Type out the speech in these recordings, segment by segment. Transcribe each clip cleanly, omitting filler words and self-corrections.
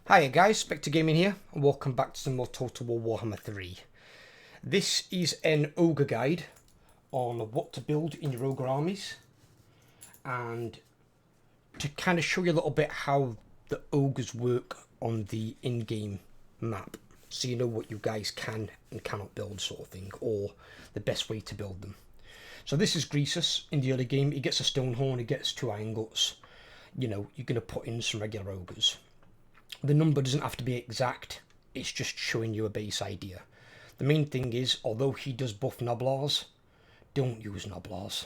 Hiya guys, SpectreGaming here, and welcome back to some more Total War Warhammer 3. This is an Ogre guide on what to build in your Ogre armies, and to kind of show you a little bit how the Ogres work on the in-game map, so you know what you guys can and cannot build sort of thing, or the best way to build them. So this is Greasus in the early game. He gets a stone horn, he gets 2 iron guts. You know, you're going to put in some regular Ogres. The number doesn't have to be exact, it's just showing you a base idea. The main thing is, although he does buff Noblars, don't use Noblars.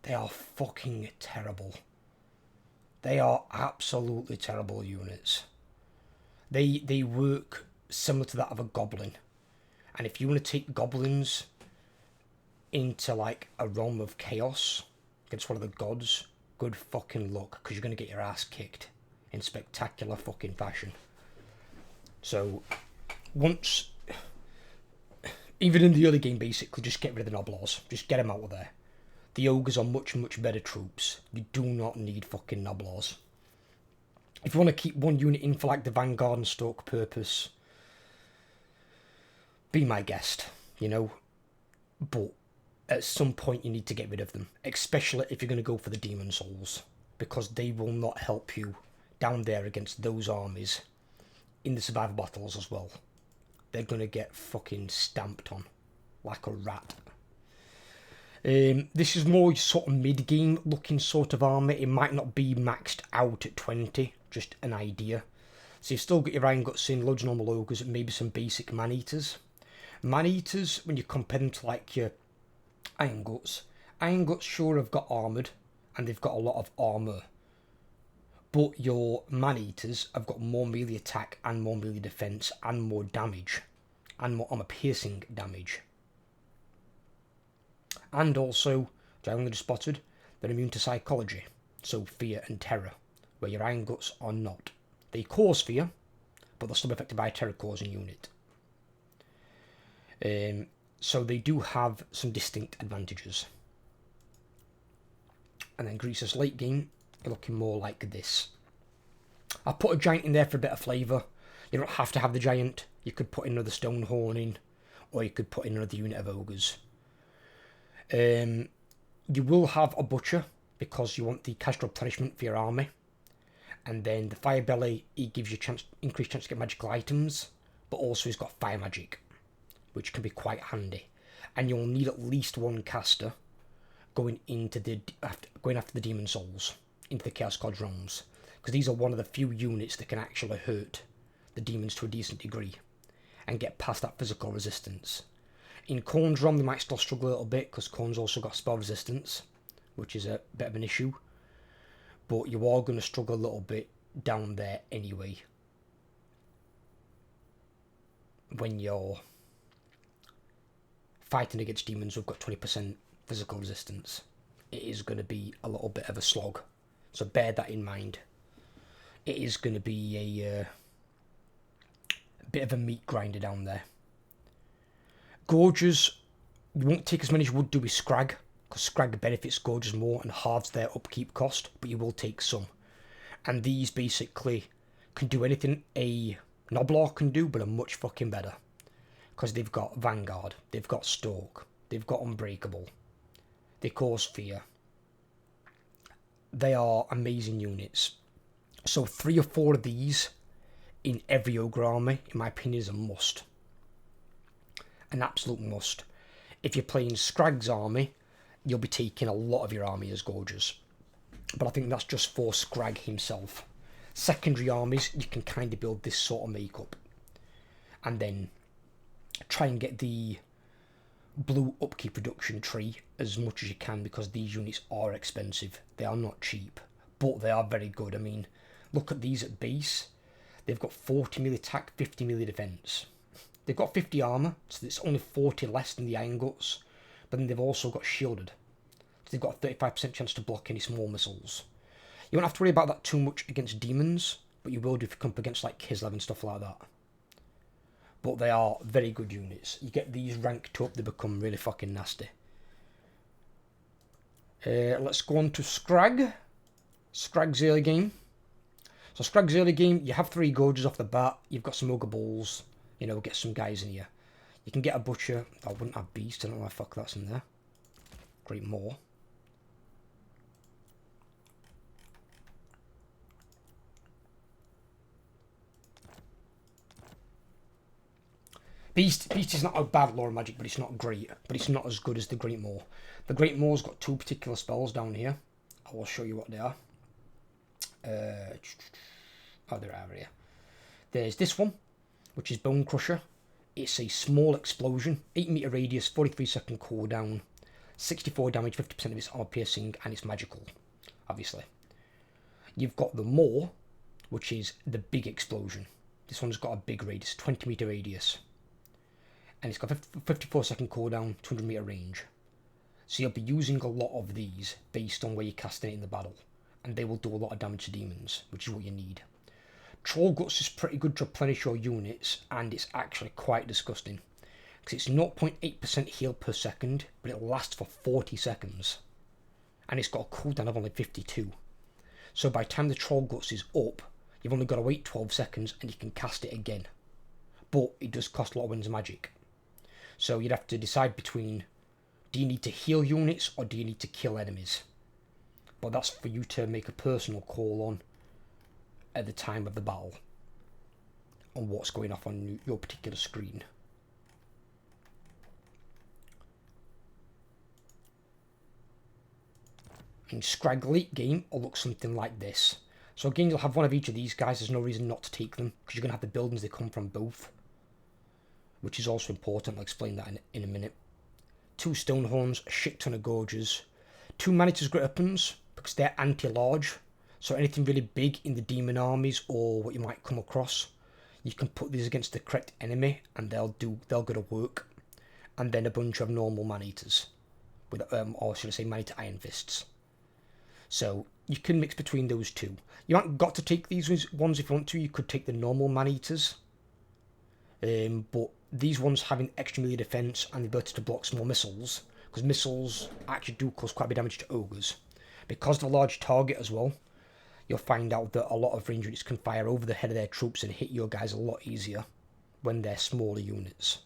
They are fucking terrible. They are absolutely terrible units. They work similar to that of a Goblin. And if you want to take Goblins into like a realm of chaos against one of the gods, good fucking luck, because you're going to get your ass kicked in spectacular fucking fashion. So, once, even in the early game basically, just get rid of the Noblars. Just get them out of there. The Ogres are much, much better troops. You do not need fucking Noblars. If you want to keep one unit in for like the Vanguard and Stoke purpose, be my guest, you know. But at some point you need to get rid of them. Especially if you're going to go for the Demon Souls. Because they will not help you down there against those armies in the survival battles as well. They're going to get fucking stamped on like a rat. This is more sort of mid-game looking sort of army. It might not be maxed out at 20, just an idea. So you've still got your Iron Guts in, loads of normal Ogres, and maybe some basic Man-Eaters. Man-Eaters, when you compare them to like your Iron Guts sure have got armoured, and they've got a lot of armour. But your Man-Eaters have got more melee attack and more melee defense and more damage. And more armor-piercing damage. And also, which I only just spotted, they're immune to psychology. So fear and terror. Where your Iron Guts are not. They cause fear, but they're still affected by a terror-causing unit. So they do have some distinct advantages. And then Greasus late game, you're looking more like this. I put a giant in there for a bit of flavour. You don't have to have the giant. You could put another stone horn in, or you could put in another unit of ogres. You will have a butcher because you want the cash replenishment for your army. And then the fire belly, he gives you increased chance to get magical items, but also he's got fire magic, which can be quite handy. And you'll need at least one caster going after the Demon Souls, into the Chaos God's realms, because these are one of the few units that can actually hurt the demons to a decent degree and get past that physical resistance. In Khorne's realm, they might still struggle a little bit because Khorne's also got spell resistance, which is a bit of an issue, but you are going to struggle a little bit down there anyway when you're fighting against demons who've got 20% physical resistance. It is going to be a little bit of a slog, so bear that in mind. It is going to be a bit of a meat grinder down there. Gorges, you won't take as many as you would do with Scrag, because Scrag benefits Gorges more and halves their upkeep cost, but you will take some. And these basically can do anything a Noblar can do, but are much fucking better. Because they've got Vanguard, they've got Stalk, they've got Unbreakable, they cause fear. They are amazing units. So 3 or 4 of these in every Ogre army, in my opinion, is a must. An absolute must. If you're playing Scrag's army, you'll be taking a lot of your army as Gorges. But I think that's just for Scrag himself. Secondary armies, you can kind of build this sort of makeup. And then try and get the blue upkeep reduction tree as much as you can, because these units are expensive. They are not cheap, but they are very good. I mean, look at these at base. They've got 40 melee attack, 50 melee defense. They've got 50 armor, so it's only 40 less than the Iron Guts. But then they've also got shielded, so they've got a 35% chance to block any small missiles. You won't have to worry about that too much against demons, but you will do if you come up against like Kislev and stuff like that. But they are very good units. You get these ranked up, they become really fucking nasty. Let's go on to Scrag. Scrag's early game. So Scrag's early game, you have 3 Gorges off the bat, you've got some Ogre Bulls, you know, get some guys in here. You can get a Butcher, I wouldn't have Beast, I don't know why the fuck that's in there. Great Maw. Beast is not a bad Lore of Magic, but it's not great. But it's not as good as the Great Maw. The Great Maw's got 2 particular spells down here. I will show you what they are. Oh, they're out here. There's this one, which is Bone Crusher. It's a small explosion, 8 meter radius, 43 second cooldown, 64 damage, 50% of its armor piercing, and it's magical, obviously. You've got the Maw, which is the big explosion. This one's got a big radius, 20 meter radius. And it's got 54 second cooldown, 200 meter range. So you'll be using a lot of these based on where you're casting it in the battle. And they will do a lot of damage to demons, which is what you need. Troll Guts is pretty good to replenish your units, and it's actually quite disgusting. Because it's 0.8% heal per second, but it lasts for 40 seconds. And it's got a cooldown of only 52. So by the time the Troll Guts is up, you've only got to wait 12 seconds and you can cast it again. But it does cost a lot of Winds of Magic. So you'd have to decide between, do you need to heal units or do you need to kill enemies? But that's for you to make a personal call on at the time of the battle on what's going off on your particular screen. In Scrag late game, it'll look something like this. So again, you'll have one of each of these guys. There's no reason not to take them, because you're going to have the buildings they come from both, which is also important. I'll explain that in a minute. 2 Stonehorns, a shit ton of Gorges, 2 Manitas Great Weapons, because they're anti-large. So anything really big in the demon armies or what you might come across, you can put these against the correct enemy and they'll go to work. And then a bunch of normal man-eaters, with or should I say man-eater Iron Fists. So you can mix between those 2. You haven't got to take these ones if you want to. You could take the normal man-eaters, but these ones having extra melee defense and the ability to block small missiles, because missiles actually do cause quite a bit of damage to ogres. Because of the large target as well, you'll find out that a lot of range units can fire over the head of their troops and hit your guys a lot easier when they're smaller units.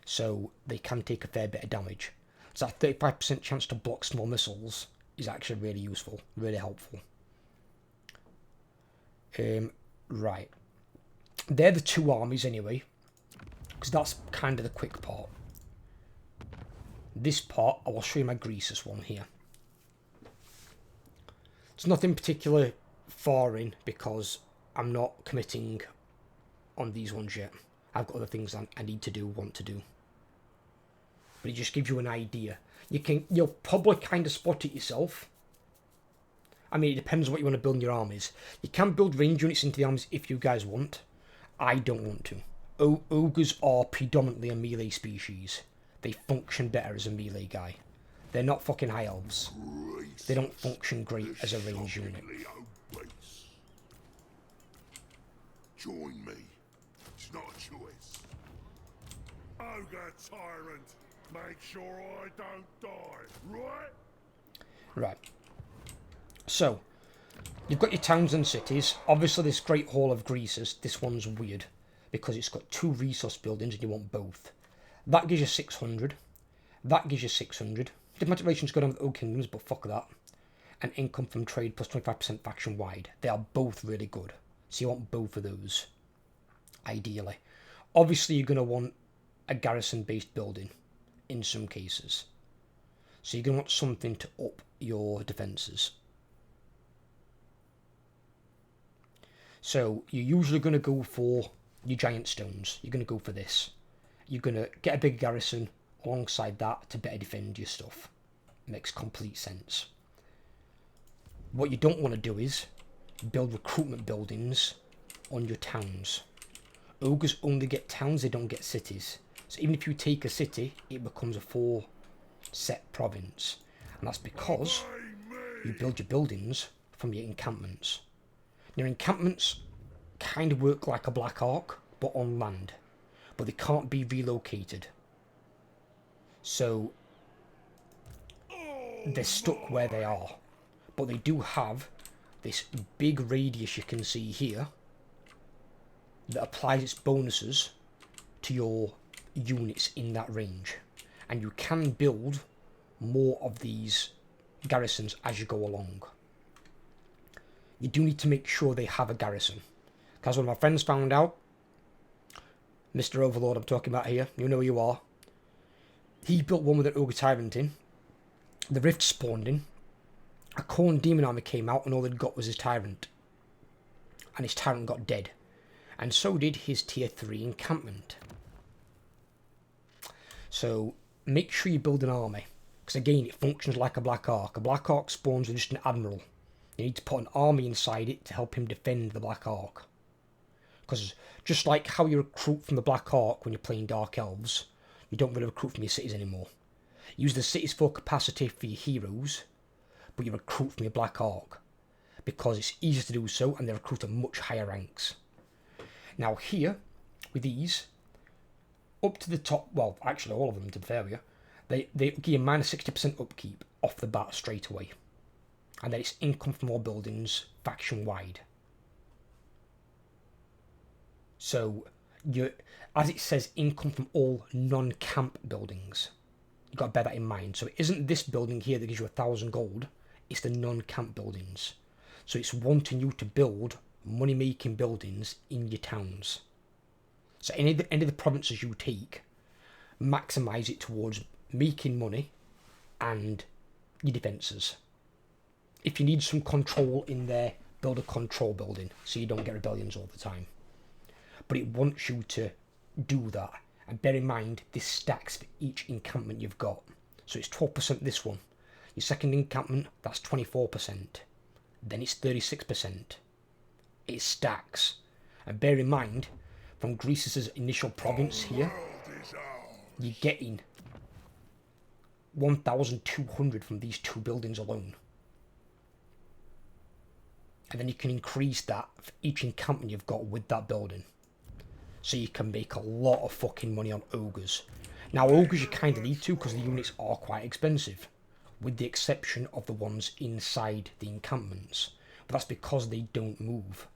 So they can take a fair bit of damage. So that 35% chance to block small missiles is actually really useful, really helpful. Right. They're the 2 armies anyway, because that's kind of the quick part. This part, I will show you my Greasus one here. It's nothing particularly foreign because I'm not committing on these ones yet. I've got other things I need to do, want to do. But it just gives you an idea. You'll probably kind of spot it yourself. I mean, it depends on what you want to build in your armies. You can build range units into the armies if you guys want. I don't want to. Ogres are predominantly a melee species. They function better as a melee guy. They're not fucking high elves. They don't function great as a range unit. Join me. It's not a choice. Ogre tyrant. Make sure I don't die, right? Right. So, you've got your towns and cities. Obviously, this Great Hall of Greasus, this one's weird because it's got 2 resource buildings and you want both. That gives you 600. That gives you 600. Diplomatic relations go down with Old Kingdoms, but fuck that. And income from trade plus 25% faction wide. They are both really good. So you want both of those, ideally. Obviously, you're going to want a garrison-based building in some cases. So you're going to want something to up your defences. So you're usually going to go for your giant stones. You're going to go for this. You're going to get a big garrison alongside that to better defend your stuff. Makes complete sense. What you don't want to do is build recruitment buildings on your towns. Ogres only get towns, they don't get cities. So even if you take a city, it becomes a 4 set province. And that's because you build your buildings from your encampments. Your encampments kind of work like a Black Ark, but on land. But they can't be relocated. So they're stuck where they are. But they do have this big radius you can see here that applies its bonuses to your units in that range. And you can build more of these garrisons as you go along. You do need to make sure they have a garrison. Because when my friends found out, Mr. Overlord I'm talking about here, you know who you are, he built one with an Ogre Tyrant in, the Rift spawned in, a Khorne Demon Army came out and all they'd got was his Tyrant. And his Tyrant got dead. And so did his tier 3 encampment. So make sure you build an army. Because again, it functions like a Black Ark. A Black Ark spawns with just an admiral. You need to put an army inside it to help him defend the Black Ark. Because just like how you recruit from the Black Ark when you're playing Dark Elves, you don't really recruit from your cities anymore. You use the cities for capacity for your heroes, but you recruit from your Black Ark. Because it's easier to do so and they recruit at much higher ranks. Now here, with these, up to the top, well actually all of them to be fair with you, they give you minus 60% upkeep off the bat straight away. And then it's income from all buildings, faction wide. So, as it says, income from all non-camp buildings. You've got to bear that in mind. So it isn't this building here that gives you 1,000 gold, it's the non-camp buildings. So it's wanting you to build money-making buildings in your towns. So any of the provinces you take, maximise it towards making money and your defences. If you need some control in there, build a control building so you don't get rebellions all the time. But it wants you to do that. And bear in mind, this stacks for each encampment you've got. So it's 12% this one. Your second encampment, that's 24%. Then it's 36%. It stacks. And bear in mind, from Greece's initial province here, you're getting 1,200 from these two buildings alone. And then you can increase that for each encampment you've got with that building. So you can make a lot of fucking money on ogres. Now ogres you kind of need to because the units are quite expensive. With the exception of the ones inside the encampments. But that's because they don't move.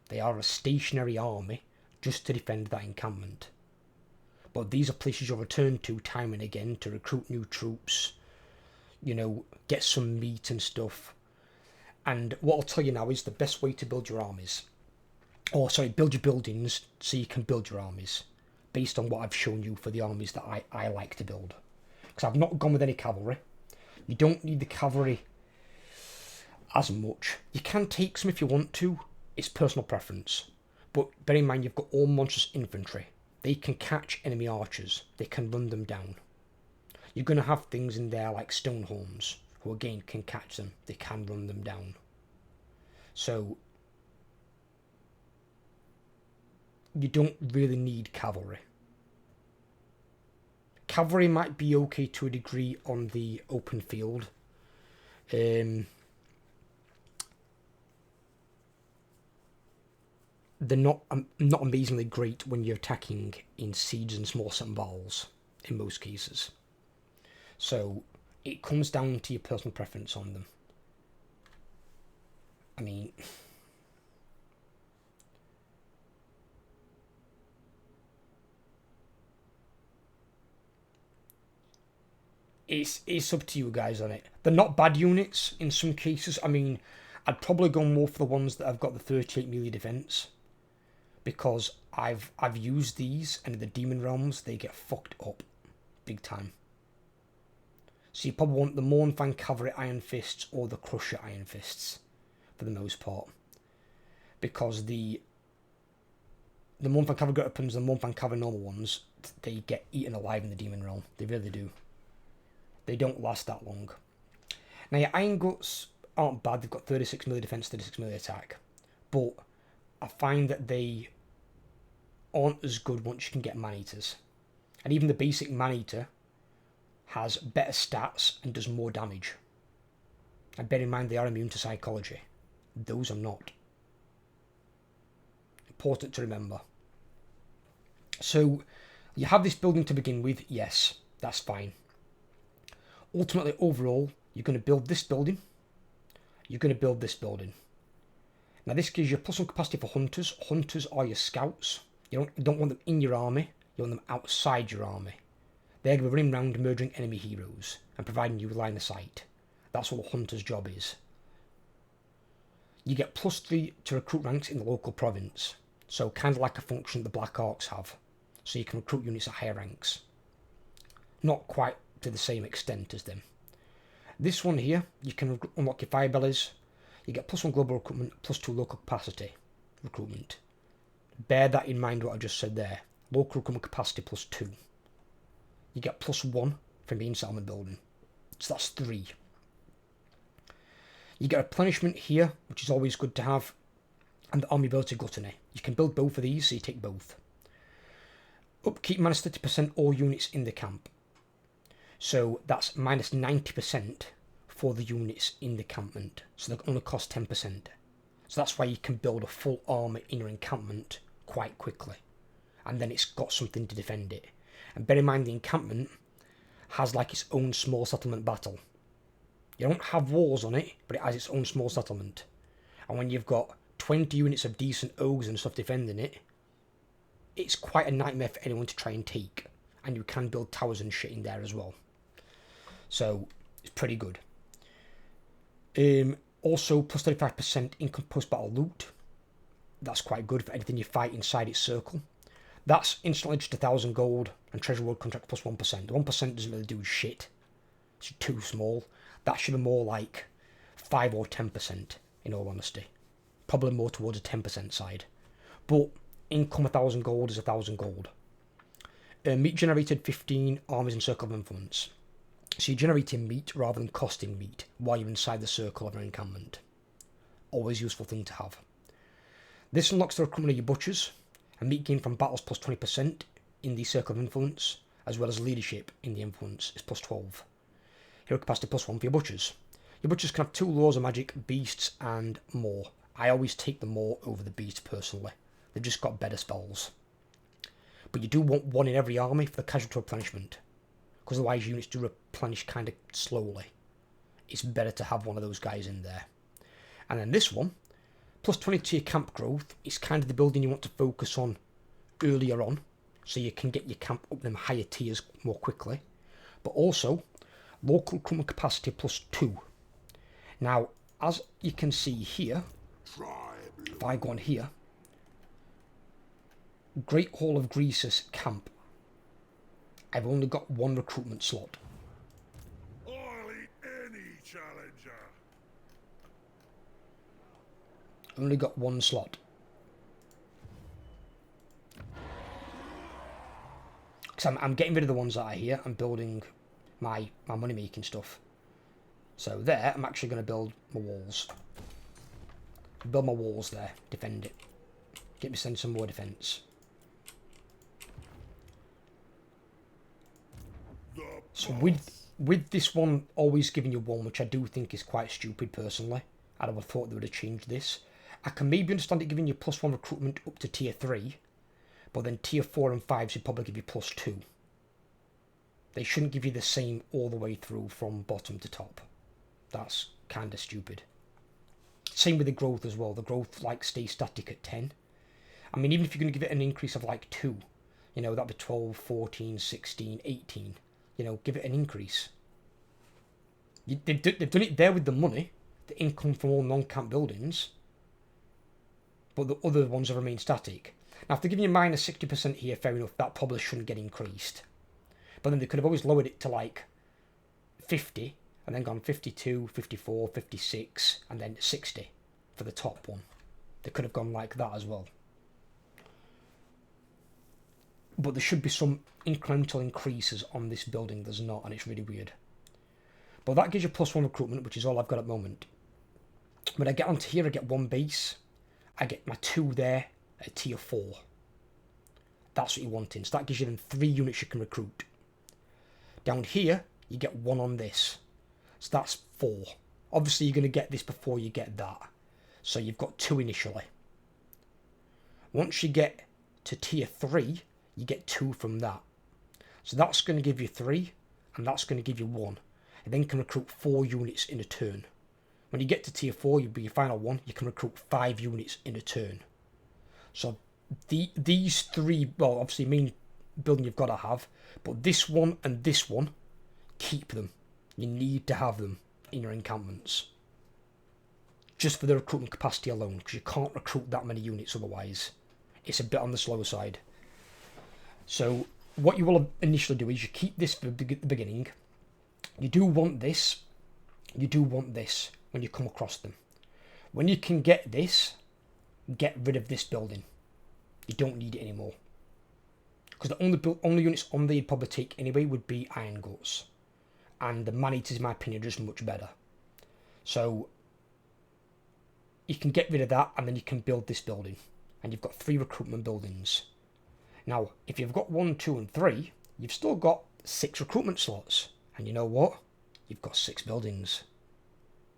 They are a stationary army just to defend that encampment. But these are places you'll return to time and again to recruit new troops. You know, get some meat and stuff. And what I'll tell you now is the best way to build your armies. Or sorry, build your buildings so you can build your armies. Based on what I've shown you for the armies that I like to build. Because I've not gone with any cavalry. You don't need the cavalry as much. You can take some if you want to. It's personal preference. But bear in mind you've got all monstrous infantry. They can catch enemy archers. They can run them down. You're going to have things in there like Stonehorns, who again can catch them. They can run them down. So you don't really need cavalry. Cavalry might be okay to a degree on the open field. They're not amazingly great when you're attacking in siege and small set battles, in most cases. So it comes down to your personal preference on them. I mean, it's up to you guys on it. They're not bad units in some cases. I mean, I'd probably go more for the ones that have got the 38 melee defense. Because I've used these, and in the Demon Realms, they get fucked up. Big time. So you probably want the Mournfang Cavalry Iron Fists or the Crusher Iron Fists. For the most part. Because the Mournfang Cavalry weapons and the Mournfang Cavalry normal ones, they get eaten alive in the Demon Realm. They really do. They don't last that long. Now your Iron Guts aren't bad. They've got 36 melee defense, 36 melee attack. But I find that they aren't as good once you can get Man-Eaters. And even the basic Man-Eater has better stats and does more damage. And bear in mind they are immune to psychology. Those are not. Important to remember. So, you have this building to begin with, yes, that's fine. Ultimately, overall, you're going to build this building. You're going to build this building. Now this gives you +1 capacity for hunters. Hunters are your scouts. You don't want them in your army, you want them outside your army. They're going to be running around murdering enemy heroes and providing you with line of sight. That's what a hunter's job is. You get +3 to recruit ranks in the local province. So kind of like a function the Black Arcs have. So you can recruit units at higher ranks. Not quite to the same extent as them. This one here, you can unlock your fire bellies. You get +1 global recruitment, +2 local capacity recruitment. Bear that in mind what I just said there. Local recruitment capacity +2. You get +1 from being settlement building. So that's 3. You get replenishment here, which is always good to have. And the army ability gluttony. You can build both of these, so you take both. Upkeep -30% all units in the camp. So that's -90% for the units in the encampment. So they only cost 10%. So that's why you can build a full army in your encampment quite quickly. And then it's got something to defend it. And bear in mind the encampment has like its own small settlement battle. You don't have walls on it, but it has its own small settlement. And when you've got 20 units of decent ogres and stuff defending it, it's quite a nightmare for anyone to try and take. And you can build towers and shit in there as well. So, it's pretty good. Also, +35% income post-battle loot. That's quite good for anything you fight inside its circle. That's instantly just 1,000 gold, and treasure world contract +1%. The 1% doesn't really do shit. It's too small. That should be more like 5 or 10%, in all honesty. Probably more towards a 10% side. But income 1,000 gold is 1,000 gold. Meat generated 15 armies and circle of influence. So you're generating meat rather than costing meat while you're inside the circle of an encampment. Always a useful thing to have. This unlocks the recruitment of your butchers, and meat gained from battles +20% in the circle of influence, as well as leadership in the influence is +12. Hero capacity +1 for your butchers. Your butchers can have 2 laws of magic, beasts, and more. I always take the more over the beast personally. They've just got better spells. But you do want 1 in every army for the casualty replenishment, because otherwise units do replenish kind of slowly. It's better to have one of those guys in there. And then this one, +20 to your camp growth. It's kind of the building you want to focus on earlier on, so you can get your camp up them higher tiers more quickly. But also, local recruitment capacity +2. Now, as you can see here, if I go on here, Great Hall of Greasus camp. I've only got 1 recruitment slot. I'll eat any challenger. Only got 1 slot. Because I'm getting rid of the ones that are here. I'm building my money making stuff. So there, I'm actually going to build my walls. Build my walls there. Defend it. Get me send some more defense. So with this one always giving you 1, which I do think is quite stupid personally, I would have thought they would have changed this. I can maybe understand it giving you +1 recruitment up to tier 3, but then tier 4 and 5 should probably give you +2. They shouldn't give you the same all the way through from bottom to top. That's kind of stupid. Same with the growth as well. The growth like stays static at 10. I mean, even if you're going to give it an increase of like 2, you know, that'd be 12, 14, 16, 18. You know, give it an increase. They've done it there with the money, the income from all non-camp buildings, but the other ones have remained static. Now, if they're giving you -60% here, fair enough, that probably shouldn't get increased. But then they could have always lowered it to like 50, and then gone 52, 54, 56, and then 60 for the top one. They could have gone like that as well. But there should be some incremental increases on this building. There's not, and it's really weird. But that gives you +1 recruitment, which is all I've got at the moment. When I get onto here, I get 1 base. I get my 2 there at tier 4. That's what you're wanting. So that gives you then 3 units you can recruit. Down here, you get 1 on this. So that's 4. Obviously, you're going to get this before you get that. So you've got 2 initially. Once you get to tier 3, you get 2 from that. So that's going to give you 3, and that's going to give you 1. And then can recruit 4 units in a turn. When you get to tier 4, you'll be your final one, you can recruit 5 units in a turn. So these 3, well, obviously main building you've got to have, but this one and this one, keep them. You need to have them in your encampments. Just for the recruitment capacity alone, because you can't recruit that many units otherwise. It's a bit on the slower side. So what you will initially do is you keep this for the beginning. You do want this. You do want this when you come across them. When you can get this, get rid of this building. You don't need it anymore. Because the only units on there you'd probably take anyway would be Iron Guts. And the Man-Eaters, in my opinion, are just much better. So you can get rid of that and then you can build this building. And you've got 3 recruitment buildings. Now, if you've got 1, 2 and 3, you've still got 6 recruitment slots. And you know what? You've got 6 buildings.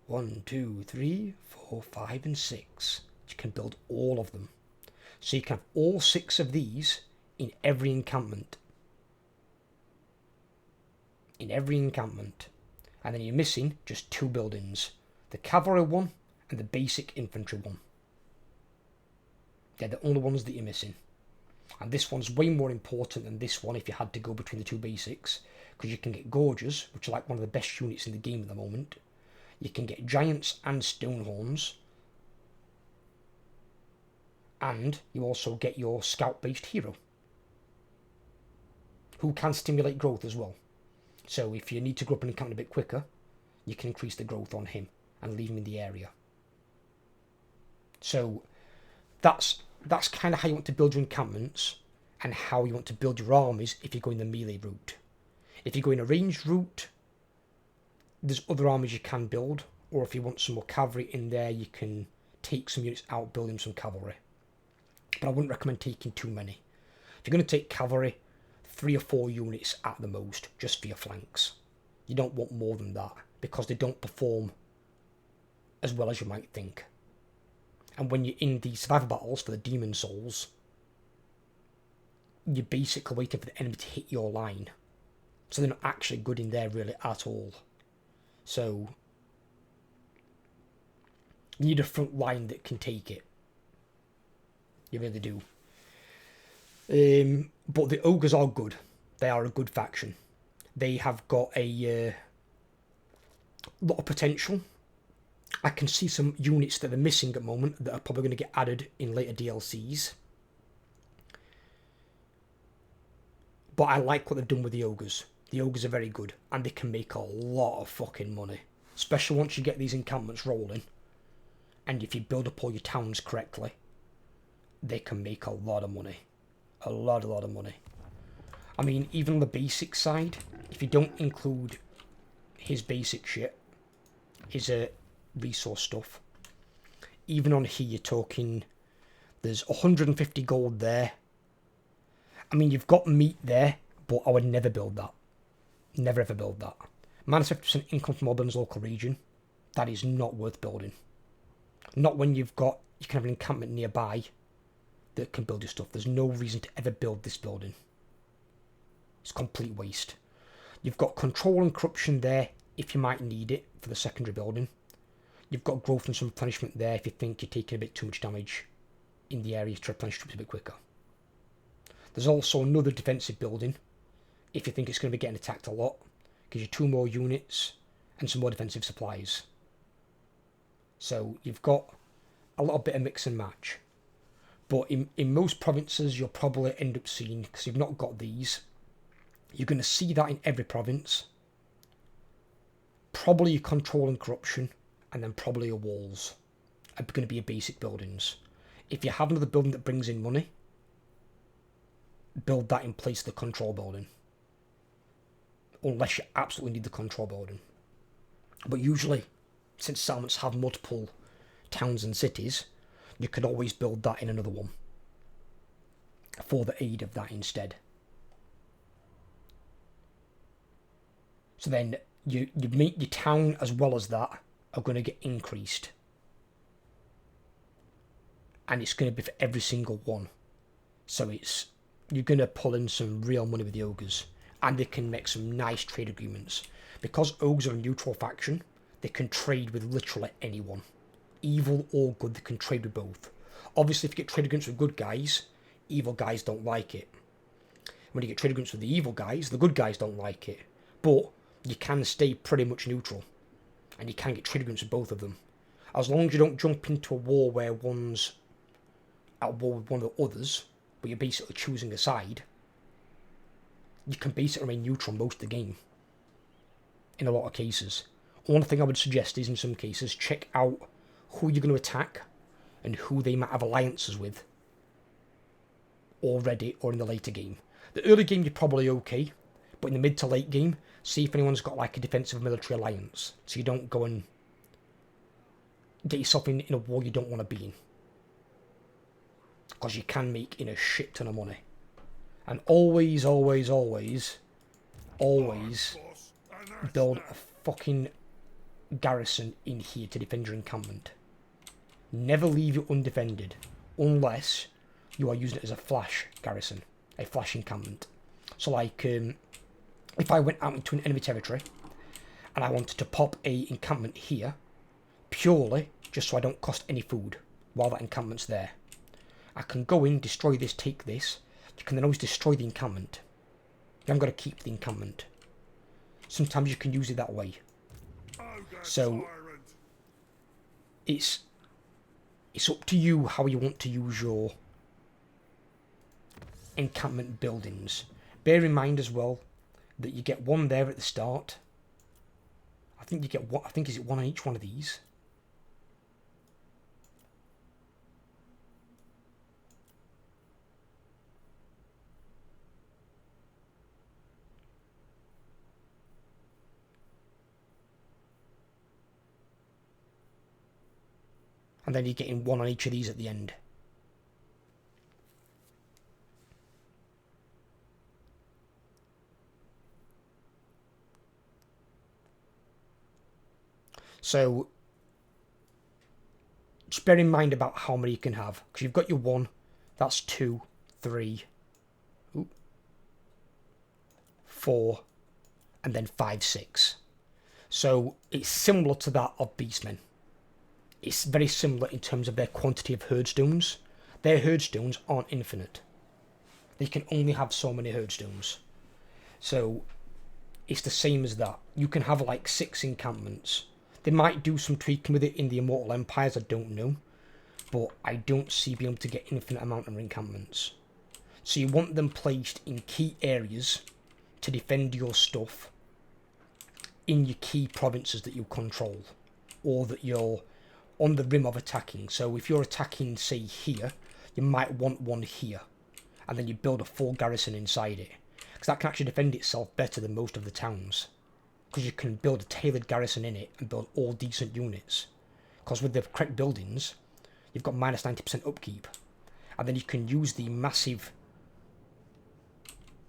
1, 2, 3, 4, 5 and 6. You can build all of them. So you can have all 6 of these in every encampment. In every encampment. And then you're missing just 2 buildings. The cavalry one and the basic infantry one. They're the only ones that you're missing. And this one's way more important than this one if you had to go between the 2 basics. Because you can get Gorges, which are like one of the best units in the game at the moment. You can get Giants and Stonehorns. And you also get your Scout-based hero, who can stimulate growth as well. So if you need to grow up an encampment a bit quicker, you can increase the growth on him and leave him in the area. So that's kind of how you want to build your encampments and how you want to build your armies if you're going the melee route. If you're going a ranged route, there's other armies you can build, or if you want some more cavalry in there, you can take some units out, building some cavalry. But I wouldn't recommend taking too many. If you're going to take cavalry, 3 or 4 units at the most, just for your flanks. You don't want more than that, because they don't perform as well as you might think. And when you're in the survival battles for the demon souls, you're basically waiting for the enemy to hit your line. So they're not actually good in there really at all. So you need a front line that can take it. You really do. But the Ogres are good. They are a good faction. They have got a lot of potential. I can see some units that are missing at the moment that are probably going to get added in later DLCs. But I like what they've done with the Ogres. The Ogres are very good, and they can make a lot of fucking money. Especially once you get these encampments rolling. And if you build up all your towns correctly, they can make a lot of money. A lot of money. I mean, even on the basic side, if you don't include his basic shit, his resource stuff, even on here you're talking, there's 150 gold there. I mean, you've got meat there, but I would never build that. Never ever build that. Minus 50% income from Auburn's local region. That is not worth building. Not when you can have an encampment nearby that can build your stuff. There's no reason to ever build this building. It's complete waste. You've got control and corruption there if you might need it for the secondary building. You've got growth and some replenishment there if you think you're taking a bit too much damage in the area to replenish troops a bit quicker. There's also another defensive building if you think it's going to be getting attacked a lot. Gives you 2 more units and some more defensive supplies. So you've got a little bit of mix and match. But in most provinces you'll probably end up seeing, because you've not got these, you're going to see that in every province. Probably your control and corruption, and then probably your walls are going to be your basic buildings. If you have another building that brings in money, build that in place of the control building. Unless you absolutely need the control building. But usually, since settlements have multiple towns and cities, you can always build that in another one for the aid of that instead. So then your town as well as that are going to get increased. And it's going to be for every single one. So you're going to pull in some real money with the Ogres. And they can make some nice trade agreements. Because Ogres are a neutral faction, they can trade with literally anyone. Evil or good, they can trade with both. Obviously, if you get traded against with good guys, evil guys don't like it. When you get traded against with the evil guys, the good guys don't like it. But you can stay pretty much neutral. And you can get traded against with both of them. As long as you don't jump into a war where one's at war with one of the others, but you're basically choosing a side, you can basically remain neutral most of the game. In a lot of cases. One thing I would suggest is, in some cases, check out who you're going to attack and who they might have alliances with already or in the later game. The early game you're probably okay, but in the mid to late game, see if anyone's got like a defensive military alliance, so you don't go and get yourself in a war you don't want to be in. Because you can make in a shit ton of money. And always, always, always, always build a fucking garrison in here to defend your encampment. Never leave it undefended, unless you are using it as a flash garrison, a flash encampment. So like, if I went out into an enemy territory, and I wanted to pop a encampment here, purely just so I don't cost any food while that encampment's there, I can go in, destroy this, take this. You can then always destroy the encampment. You haven't got to keep the encampment. Sometimes you can use it that way. So it's up to you how you want to use your encampment buildings. Bear in mind as well that you get one there at the start. I think you get what? I think is it one on each one of these. And then you're getting one on each of these at the end. So, just bear in mind about how many you can have. Because you've got your 1, that's 2, 3, 4, and then 5, 6. So, it's similar to that of Beastmen. It's very similar in terms of their quantity of herdstones. Their herdstones aren't infinite. They can only have so many herdstones. So, it's the same as that. You can have like 6 encampments. They might do some tweaking with it in the Immortal Empires, I don't know. But I don't see being able to get infinite amount of encampments. So you want them placed in key areas to defend your stuff in your key provinces that you control. Or that you're on the rim of attacking. So if you're attacking, say, here, you might want one here. And then you build a full garrison inside it. Because that can actually defend itself better than most of the towns. Because you can build a tailored garrison in it and build all decent units. Because with the correct buildings, you've got minus 90% upkeep. And then you can use the massive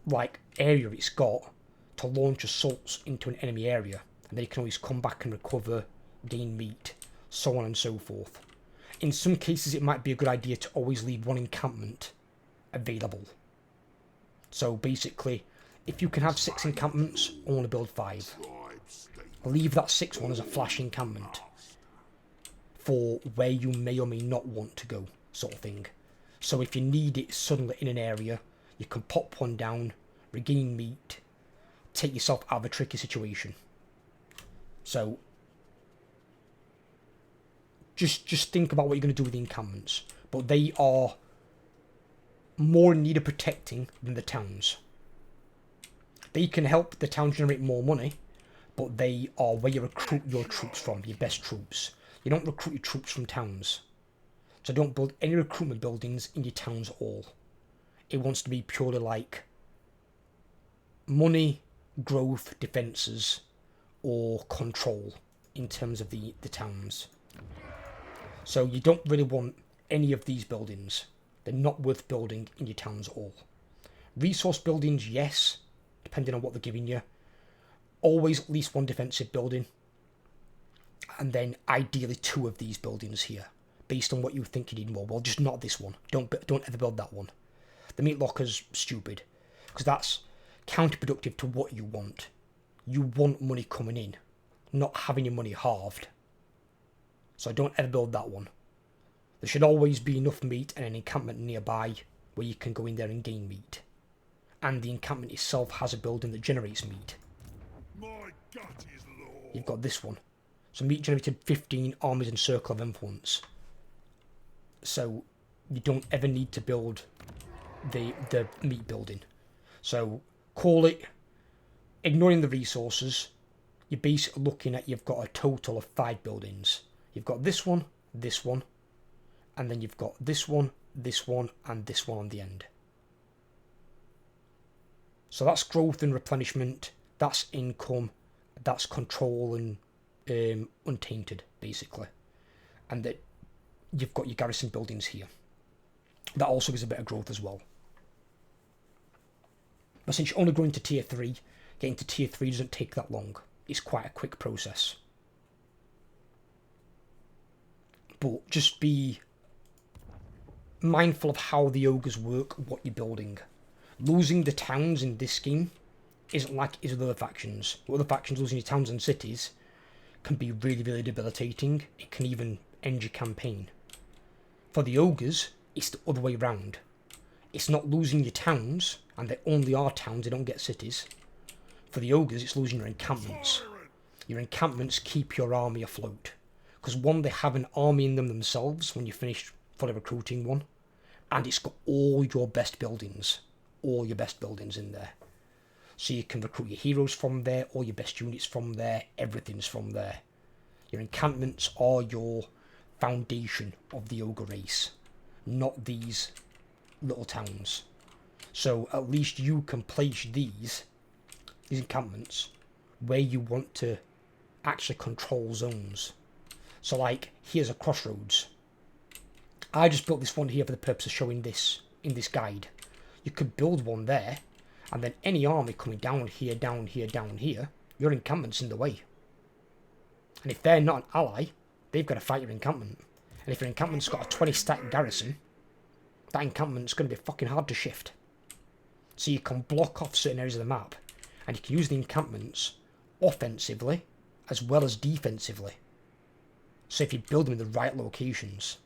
like area it's got to launch assaults into an enemy area. And then you can always come back and recover, gain meat, so on and so forth. In some cases it might be a good idea to always leave one encampment available. So basically, if you can have 6 encampments, I want to build 5. Leave that 6th one as a flash encampment for where you may or may not want to go, sort of thing. So if you need it suddenly in an area, you can pop one down, regain meat, take yourself out of a tricky situation. So just think about what you're going to do with the encampments. But they are more in need of protecting than the towns. They can help the town generate more money, but they are where you recruit your troops from, your best troops. You don't recruit your troops from towns. So don't build any recruitment buildings in your towns at all. It wants to be purely like money, growth, defences, or control in terms of the towns. So you don't really want any of these buildings. They're not worth building in your towns at all. Resource buildings, yes, depending on what they're giving you. Always at least 1 defensive building. And then ideally 2 of these buildings here. Based on what you think you need more. Well, just not this one. Don't ever build that one. The meat locker's stupid. Because that's counterproductive to what you want. You want money coming in. not having your money halved. So don't ever build that one. There should always be enough meat and an encampment nearby where you can go in there and gain meat. And the encampment itself has a building that generates meat. My gut is law. You've got this one. So meat generated 15 armies and circle of influence. So you don't ever need to build the meat building. So call it, ignoring the resources, you're basically looking at, you've got a total of 5 buildings. You've got this one, and then you've got this one, and this one on the end. So that's growth and replenishment, that's income, that's control and untainted, basically. And that you've got your garrison buildings here. That also gives a bit of growth as well. But since you're only growing to tier 3, getting to tier 3 doesn't take that long. It's quite a quick process. But just be mindful of how the ogres work, what you're building. Losing the towns in this game isn't like it is with other factions. With other factions, losing your towns and cities can be really, really debilitating. It can even end your campaign. For the ogres, it's the other way round. It's not losing your towns, and they only are towns, they don't get cities. For the ogres, it's losing your encampments. Your encampments keep your army afloat. Because one, they have an army in them themselves when you finish fully recruiting one. And it's got all your best buildings. All your best buildings in there. So you can recruit your heroes from there, all your best units from there, everything's from there. Your encampments are your foundation of the ogre race. Not these little towns. So at least you can place these encampments where you want to actually control zones. So like, here's a crossroads. I just built this one here for the purpose of showing this in this guide. You could build one there, and then any army coming down here, down here, down here, your encampment's in the way. And if they're not an ally, they've got to fight your encampment. And if your encampment's got a 20 stack garrison, that encampment's going to be fucking hard to shift. So you can block off certain areas of the map, and you can use the encampments offensively as well as defensively. So if you build them in the right locations.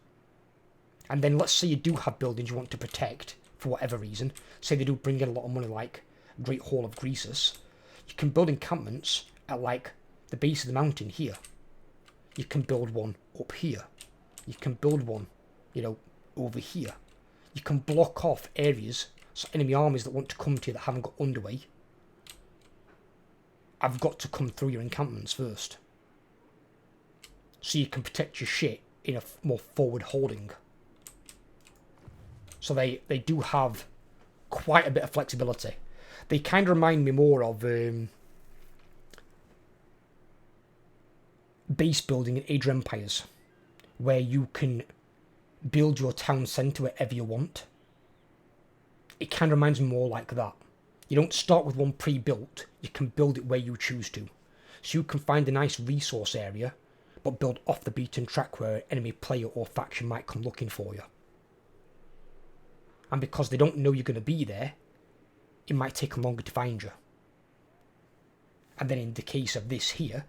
And then let's say you do have buildings you want to protect for whatever reason. Say they do bring in a lot of money like Great Hall of Greasus. You can build encampments at like the base of the mountain here. You can build one up here. You can build one, you know, over here. You can block off areas so enemy armies that want to come to you that haven't got underway. I've got to come through your encampments first. So you can protect your shit in a more forward holding. So they do have quite a bit of flexibility. They kind of remind me more of base building in Age of Empires, where you can build your town centre wherever you want. It kind of reminds me more like that. You don't start with one pre-built, you can build it where you choose to. So you can find a nice resource area, but build off the beaten track where an enemy player or faction might come looking for you. And because they don't know you're going to be there, it might take them longer to find you. And then in the case of this here,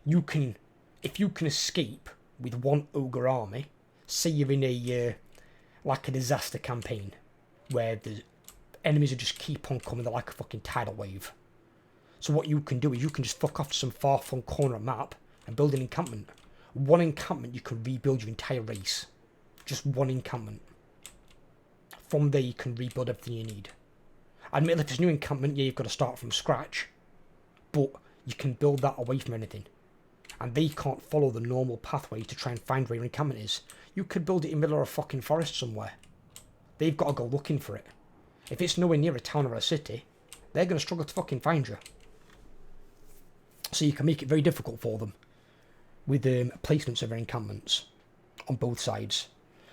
you can, if you can escape with one ogre army, say you're in a like a disaster campaign, where the enemies will just keep on coming, they're like a fucking tidal wave. So what you can do is you can just fuck off to some far-flung corner of the map and build an encampment. One encampment, you can rebuild your entire race. Just one encampment. From there you can rebuild everything you need. Admittedly, if it's a new encampment, yeah, you've got to start from scratch. But you can build that away from anything. And they can't follow the normal pathway to try and find where your encampment is. You could build it in the middle of a fucking forest somewhere. They've got to go looking for it. If it's nowhere near a town or a city, they're going to struggle to fucking find you. So you can make it very difficult for them with placements of their encampments on both sides.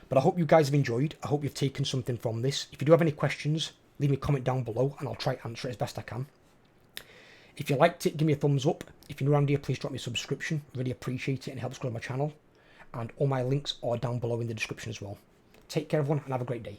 But I hope you guys have enjoyed. I hope you've taken something from this. If you do have any questions, leave me a comment down below and I'll try to answer it as best I can. If you liked it, give me a thumbs up. If you're new around here, please drop me a subscription. Really appreciate it and it helps grow my channel. And all my links are down below in the description as well. Take care everyone and have a great day.